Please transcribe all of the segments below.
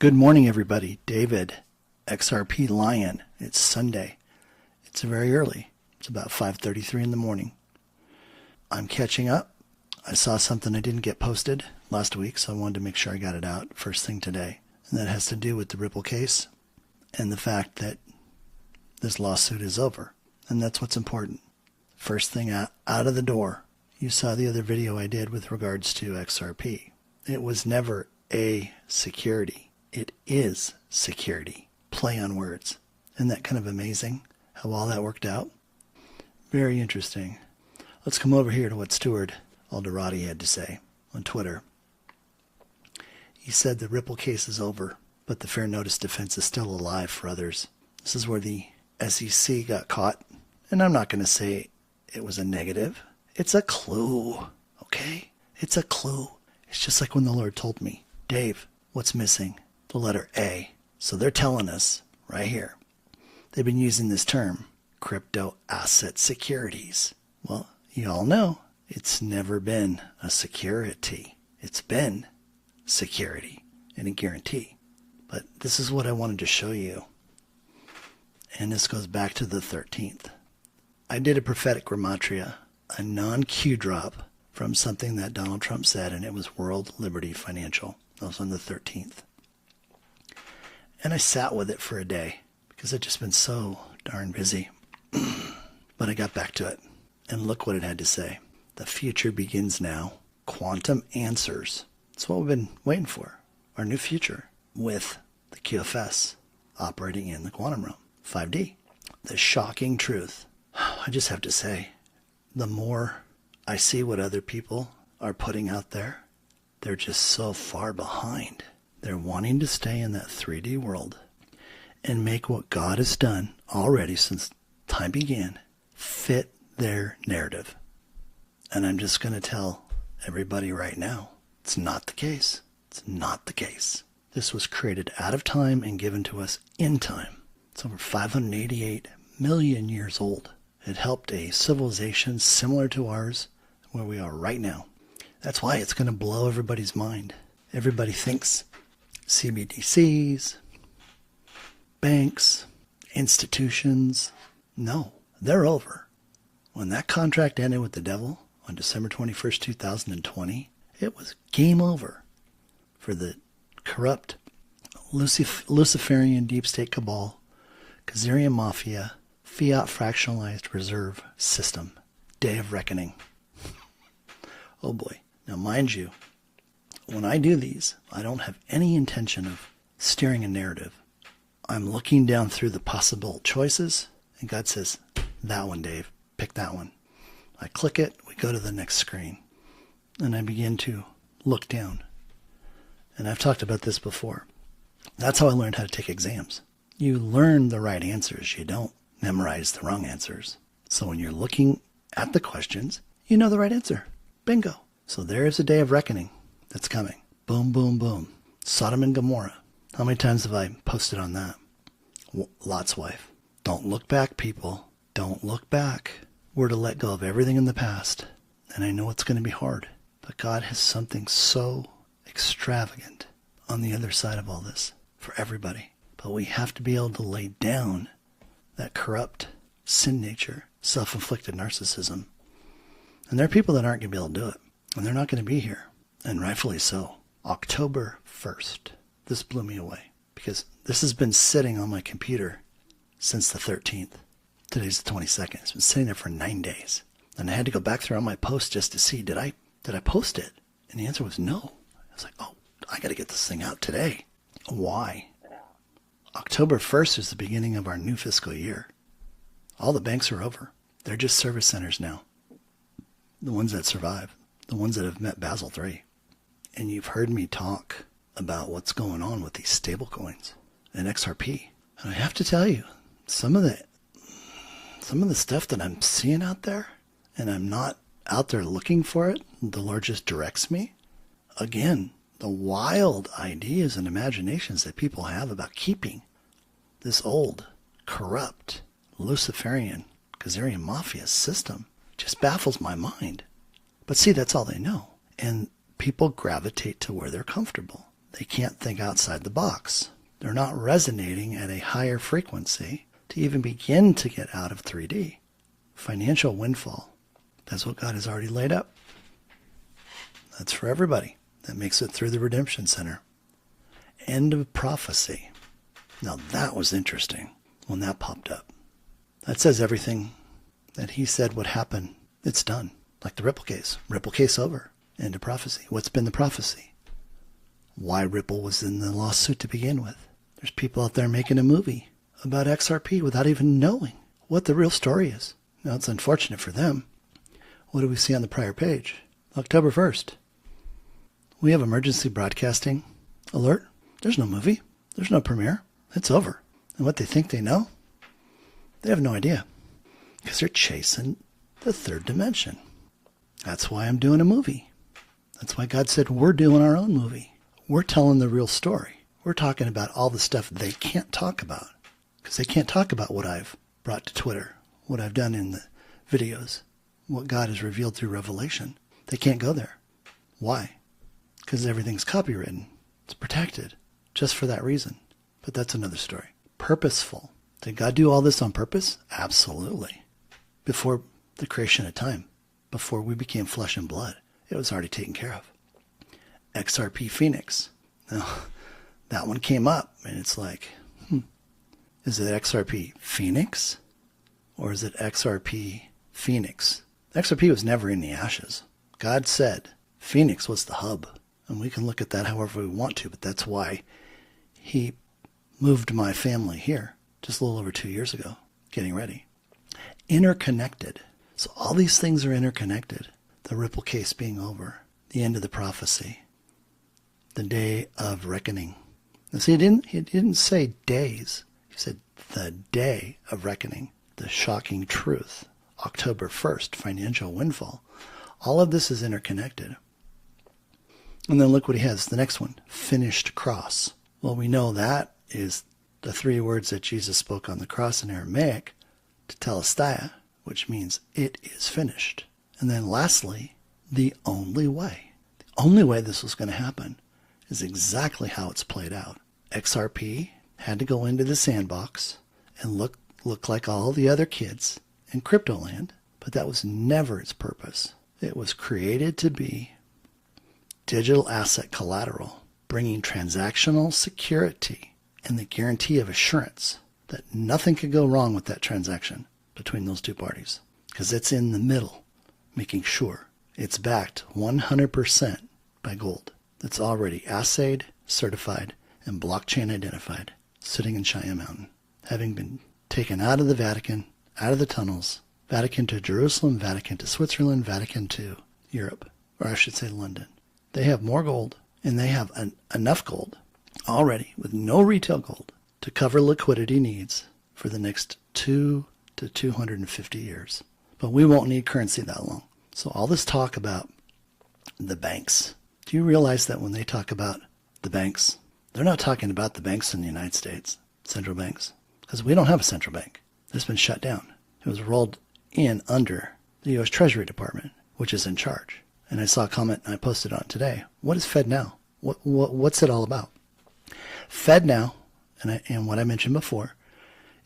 Good morning, everybody. DavidXRPLion. It's Sunday. It's very early. It's about 5:33 in the morning. I'm catching up. I saw something I didn't get posted last week, so I wanted to make sure I got it out first thing today. And that has to do with the Ripple case and the fact that this lawsuit is over. And that's what's important. First thing out of the door. You saw the other video I did with regards to XRP. It was never a security. It is security. Play on words. Isn't that kind of amazing how all that worked out? Very interesting. Let's come over here to what Stuart Alderati had to say on Twitter. He said the Ripple case is over, but the fair notice defense is still alive for others. This is where the SEC got caught, and I'm not going to say it was a negative. It's a clue, okay? It's a clue. It's just like when the Lord told me, Dave, what's missing? The letter A. So they're telling us right here. They've been using this term, crypto asset securities. Well, you all know it's never been a security. It's been security and a guarantee. But this is what I wanted to show you. And this goes back to the 13th. I did a prophetic GEMATRIA, a non-Q drop from something that Donald Trump said, and it was World Liberty Financial. That was on the 13th. And I sat with it for a day because I'd just been so darn busy. But I got back to it. And look what it had to say. The future begins now. Quantum answers. That's what we've been waiting for. Our new future with the QFS operating in the quantum realm. 5D. The shocking truth. I just have to say, the more I see what other people are putting out there, they're just so far behind. They're wanting to stay in that 3D world and make what God has done already since time began fit their narrative. And I'm just going to tell everybody right now, it's not the case. It's not the case. This was created out of time and given to us in time. It's over 588 million years old. It helped a civilization similar to ours where we are right now. That's why it's going to blow everybody's mind. Everybody thinks CBDCs, banks, institutions. No, they're over. When that contract ended with the devil on December 21st, 2020, it was game over for the corrupt Luciferian deep state cabal, Khazarian mafia, fiat fractionalized reserve system. Day of reckoning. Oh boy. Now mind you, when I do these, I don't have any intention of steering a narrative. I'm looking down through the possible choices, and God says, that one, Dave, pick that one. I click it, we go to the next screen, and I begin to look down. And I've talked about this before. That's how I learned how to take exams. You learn the right answers. You don't memorize the wrong answers. So when you're looking at the questions, you know the right answer. Bingo. So there's a day of reckoning that's coming. Boom, boom, boom. Sodom and Gomorrah. How many times have I posted on that? Lot's wife. Don't look back, people. Don't look back. We're to let go of everything in the past. And I know it's going to be hard. But God has something so extravagant on the other side of all this for everybody. But we have to be able to lay down that corrupt sin nature, self-inflicted narcissism. And there are people that aren't going to be able to do it. And they're not going to be here. And rightfully so. October 1st. This blew me away. Because this has been sitting on my computer since the 13th. Today's the 22nd. It's been sitting there for 9 days. And I had to go back through all my posts just to see, did I post it? And the answer was no. I was like, oh, I got to get this thing out today. Why? October 1st is the beginning of our new fiscal year. All the banks are over. They're just service centers now. The ones that survive. The ones that have met Basel III. And you've heard me talk about what's going on with these stable coins and XRP. And I have to tell you, some of the stuff that I'm seeing out there, and I'm not out there looking for it, the Lord just directs me. Again, the wild ideas and imaginations that people have about keeping this old, corrupt, Luciferian, Khazarian mafia system just baffles my mind. But see, that's all they know. And people gravitate to where they're comfortable. They can't think outside the box. They're not resonating at a higher frequency to even begin to get out of 3D. Financial windfall. That's what God has already laid up. That's for everybody that makes it through the Redemption Center. End of prophecy. Now that was interesting when that popped up. That says everything that he said would happen. It's done. Like the Ripple case. Ripple case over. End of prophecy. What's been the prophecy? Why Ripple was in the lawsuit to begin with. There's people out there making a movie about XRP without even knowing what the real story is. Now, it's unfortunate for them. What do we see on the prior page? October 1st. We have emergency broadcasting alert. There's no movie. There's no premiere. It's over. And what they think they know? They have no idea. Because they're chasing the third dimension. That's why I'm doing a movie. That's why God said we're doing our own movie. We're telling the real story. We're talking about all the stuff they can't talk about. Because they can't talk about what I've brought to Twitter, what I've done in the videos, what God has revealed through Revelation. They can't go there. Why? Because everything's copywritten. It's protected. Just for that reason. But that's another story. Purposeful. Did God do all this on purpose? Absolutely. Before the creation of time. Before we became flesh and blood. It was already taken care of. XRP Phoenix. Now, that one came up, and it's like, is it XRP Phoenix? Or is it XRP Phoenix? XRP was never in the ashes. God said Phoenix was the hub. And we can look at that however we want to, but that's why he moved my family here just a little over 2 years ago, getting ready. Interconnected. So all these things are interconnected. The Ripple case being over. The end of the prophecy. The day of reckoning. Now see, he didn't say days. He said the day of reckoning. The shocking truth. October 1st, financial windfall. All of this is interconnected. And then look what he has. The next one, finished cross. Well, we know that is the 3 words that Jesus spoke on the cross in Aramaic, tetelestai, which means it is finished. And then lastly, the only way. The only way this was going to happen is exactly how it's played out. XRP had to go into the sandbox and look like all the other kids in crypto land, but that was never its purpose. It was created to be digital asset collateral, bringing transactional security and the guarantee of assurance that nothing could go wrong with that transaction between those two parties, because it's in the middle, making sure it's backed 100% by gold that's already assayed, certified, and blockchain identified, sitting in Cheyenne Mountain, having been taken out of the Vatican, out of the tunnels, Vatican to Jerusalem, Vatican to Switzerland, Vatican to Europe, or I should say London. They have more gold, and they have enough gold already with no retail gold to cover liquidity needs for the next 2 to 250 years. But we won't need currency that long. So all this talk about the banks, do you realize that when they talk about the banks, they're not talking about the banks in the United States, central banks, because we don't have a central bank. It's been shut down. It was rolled in under the U.S. Treasury Department, which is in charge. And I saw a comment and I posted on it today. What is FedNow? What's it all about? FedNow, and what I mentioned before,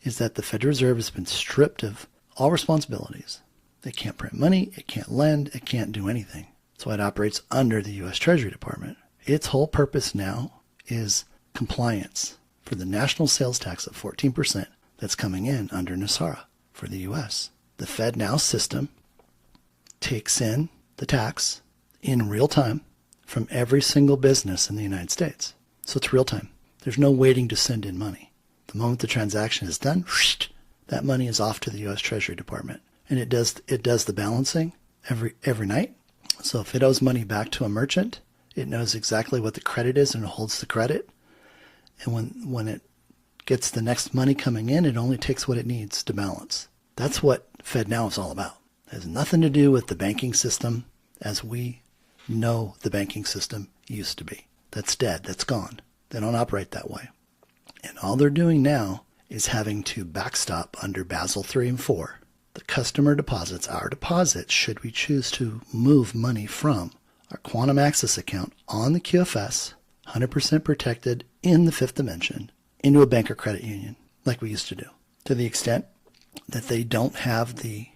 is that the Federal Reserve has been stripped of all responsibilities. It can't print money, it can't lend, it can't do anything. So it operates under the U.S. Treasury Department. Its whole purpose now is compliance for the national sales tax of 14% that's coming in under NASARA for the U.S. The FedNow system takes in the tax in real time from every single business in the United States. So it's real time. There's no waiting to send in money. The moment the transaction is done, that money is off to the U.S. Treasury Department. And it does the balancing every night. So if it owes money back to a merchant, it knows exactly what the credit is and it holds the credit. And when it gets the next money coming in, it only takes what it needs to balance. That's what FedNow is all about. It has nothing to do with the banking system as we know the banking system used to be. That's dead. That's gone. They don't operate that way. And all they're doing now is having to backstop under Basel III and IV the customer deposits, our deposits, should we choose to move money from our Quantum Access account on the QFS 100% protected in the fifth dimension into a bank or credit union like we used to do. To the extent that they don't have the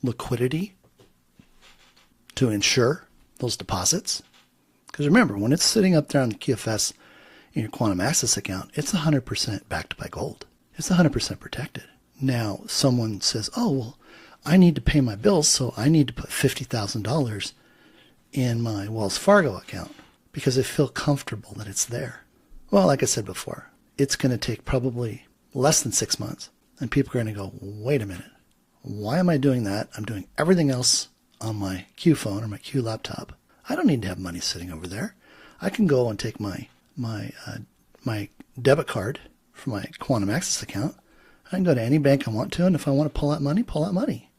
liquidity to insure those deposits. Because remember, when it's sitting up there on the QFS in your quantum access account, it's 100% backed by gold. It's 100% protected. Now, someone says, oh, well, I need to pay my bills, so I need to put $50,000 in my Wells Fargo account because I feel comfortable that it's there. Well, like I said before, it's going to take probably less than 6 months. And people are going to go, wait a minute. Why am I doing that? I'm doing everything else on my Q phone or my Q laptop. I don't need to have money sitting over there. I can go and take my debit card for my quantum access account. I can go to any bank I want to, and if I want to pull out money, pull out money.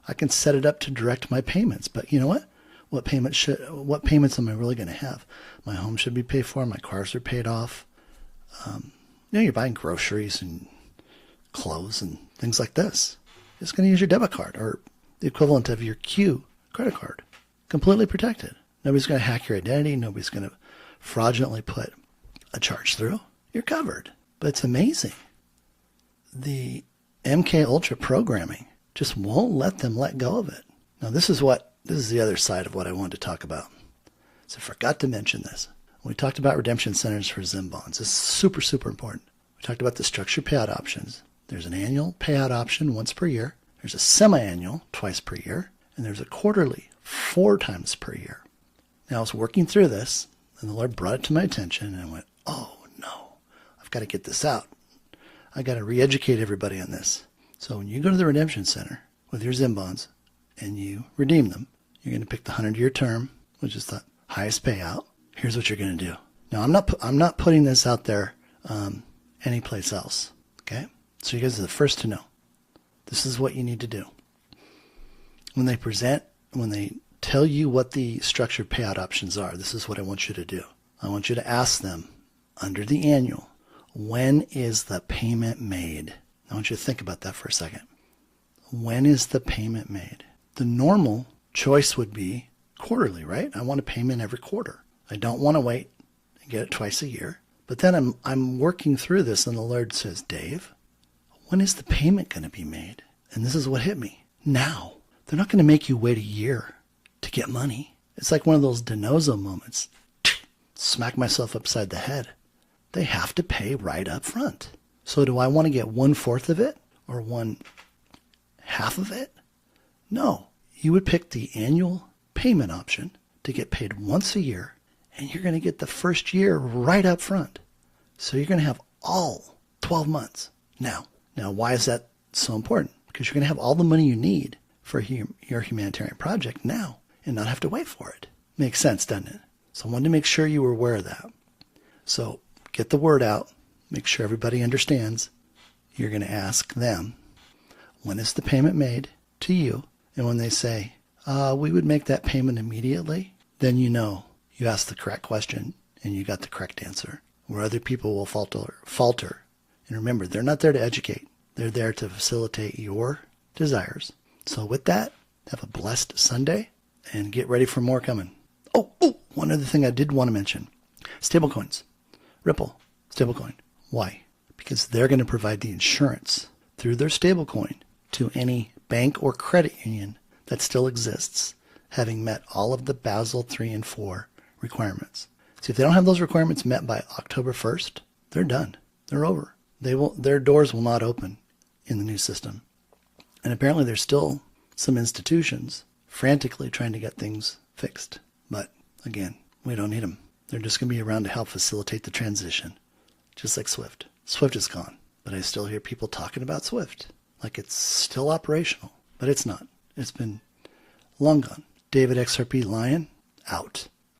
I can set it up to direct my payments. But you know what? What payments am I really going to have? My home should be paid for. My cars are paid off. You're buying groceries and clothes and things like this. You're just going to use your debit card or the equivalent of your Q credit card. Completely protected. Nobody's going to hack your identity. Nobody's going to fraudulently put a charge through. You're covered. But it's amazing. The MK Ultra programming just won't let them let go of it. Now, this is the other side of what I wanted to talk about. So I forgot to mention this. When we talked about redemption centers for ZIM bonds, this is super, super important. We talked about the structured payout options. There's an annual payout option once per year. There's a semi-annual twice per year. And there's a quarterly 4 times per year. Now, I was working through this, and the Lord brought it to my attention, and I went, oh, no, I've got to get this out. I got to re-educate everybody on this. So when you go to the redemption center with your ZIM bonds and you redeem them, you're going to pick the 100-year term, which is the highest payout. Here's what you're going to do. Now, I'm not putting this out there anyplace else, okay? So you guys are the first to know. This is what you need to do. When they tell you what the structured payout options are, this is what I want you to do. I want you to ask them under the annual, when is the payment made? I want you to think about that for a second. When is the payment made? The normal choice would be quarterly, right? I want a payment every quarter. I don't want to wait and get it twice a year. But then I'm working through this, and the Lord says, Dave, when is the payment going to be made? And this is what hit me. Now. They're not going to make you wait a year to get money. It's like one of those Denozo moments. Smack myself upside the head. They have to pay right up front. So do I want to get 1/4 of it or 1/2 of it? No. You would pick the annual payment option to get paid once a year, and you're going to get the first year right up front. So you're going to have all 12 months. Now, why is that so important? Because you're going to have all the money you need for your humanitarian project now and not have to wait for it. Makes sense, doesn't it? So I wanted to make sure you were aware of that. So get the word out. Make sure everybody understands. You're going to ask them, when is the payment made to you? And when they say, we would make that payment immediately, then you know you asked the correct question and you got the correct answer. Where other people will falter. And remember, they're not there to educate. They're there to facilitate your desires. So with that, have a blessed Sunday and get ready for more coming. Oh, one other thing I did want to mention. Stablecoins. Ripple, stablecoin. Why? Because they're going to provide the insurance through their stablecoin to any bank or credit union that still exists, having met all of the Basel III and IV requirements. See, if they don't have those requirements met by October 1st, they're done. They're over. Their doors will not open in the new system. And apparently there's still some institutions frantically trying to get things fixed. But again, we don't need them. They're just going to be around to help facilitate the transition, just like SWIFT. SWIFT is gone, but I still hear people talking about SWIFT like it's still operational, but it's not. It's been long gone. DavidXRPLion, out.